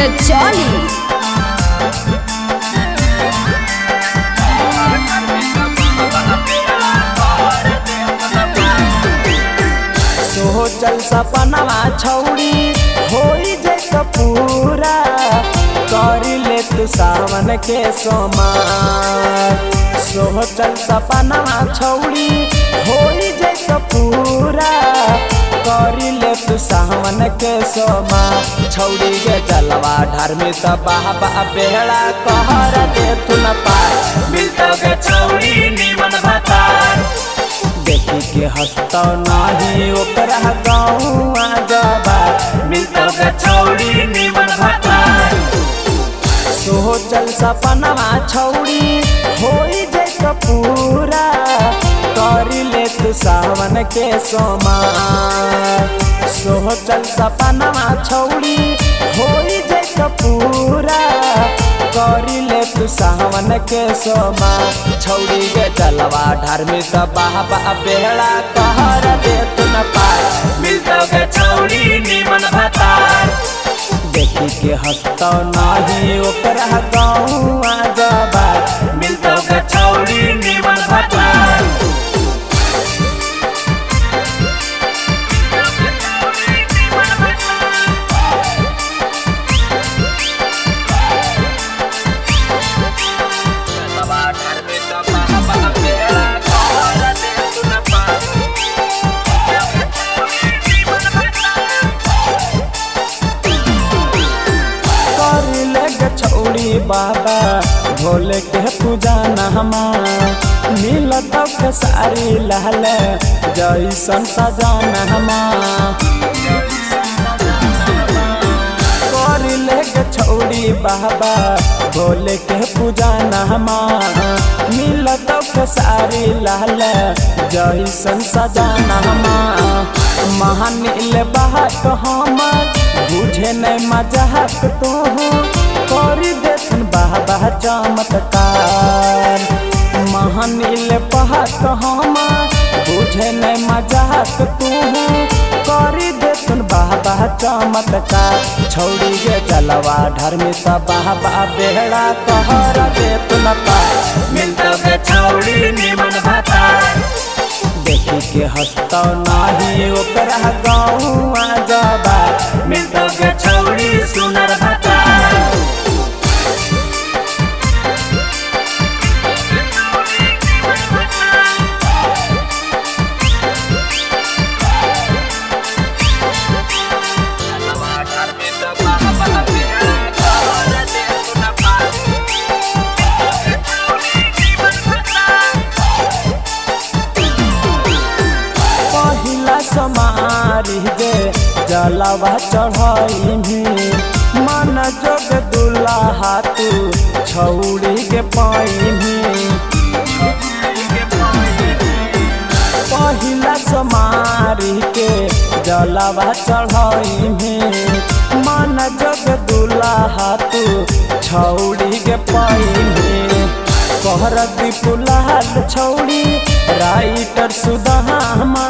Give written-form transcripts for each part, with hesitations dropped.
रजौली। सोचल सपनवा छौड़ी होई जैत पूरा कर ले तू सावन के सोमार। सोचल सपनवा छौड़ी होई जैत पूरा कर ले तू सावन के सोमार। छौड़ी के जलवा ढरमी त बाबा बेड़ा कहर दे तू न पार। मिलतो के छौड़ी निमन भतार देखी के हंसतो नाही ओकरा गाँव जबार। मिलतो के छौड़ी निमन भतार सोचल सपनवा छौड़ी होई जैत पूरा कर ले तू सावन के सोमार। सोचल सपनवा छौड़ी होई जैत पूरा कर ले तू सावन के सोमार। छौड़ी के जलवा ढरमी त बाबा बेड़ा कहर दे तू न पार। मिलतो के छौड़ी निमन भतार देखी के हंसतो नाही ओकरा गाँव जबार। मिलतो के छौड़ी निमन भतार बाबा भोले के पूजा नहमा मिलत के सारी लाल जैसन सजाना हमा। कर ले के छौड़ी बाबा भोले के पूजा नहमा मिलत के सारी लाल जैसन सजाना हमा। महानील बात हमर बुझे नहीं मजाक तो कर देसन बाबा चमत्कार। महानील बात हमर बुझे नहीं मजाक तू कर देसन बाबा चमत्कार। छौड़ी के जलवा ढरमी त बाबा बेड़ा कहर देत न पार। मिलतो के छौड़ी निमन भतार देखी के हंसतो नाही ओकरा गाँव जबार। मिलतो के छौड़ी सुनर भतार समारी गे जलवा चढ़ाई मन जोग दुल्हा तू छौड़ी के पाई। पहिला समारी के जलवा चढ़ाई मन जोग दुल्हा तू छौड़ी के पाई। कहर दीपुलाल छौड़ी राइटर सुदामा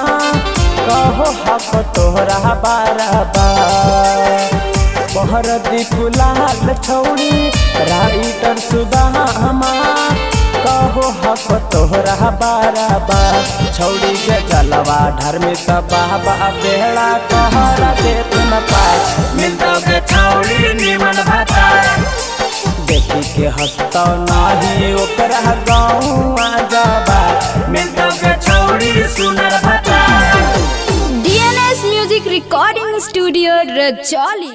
कहो हक तोहरा बाराबार। कहर दीपुलाल छौड़ी राइटर सुदामा कहो हक तोहरा बाराबार। छौड़ी के जलवा ढरमी त बाबा बेड़ा कहर देत न पार। मिलतो के छौड़ी निमन भतार देखी के हंसतो नाही ओकरा गाँव जबार। मिलतो के छौड़ी सुनर भतार DNS music recording studio Rajauli.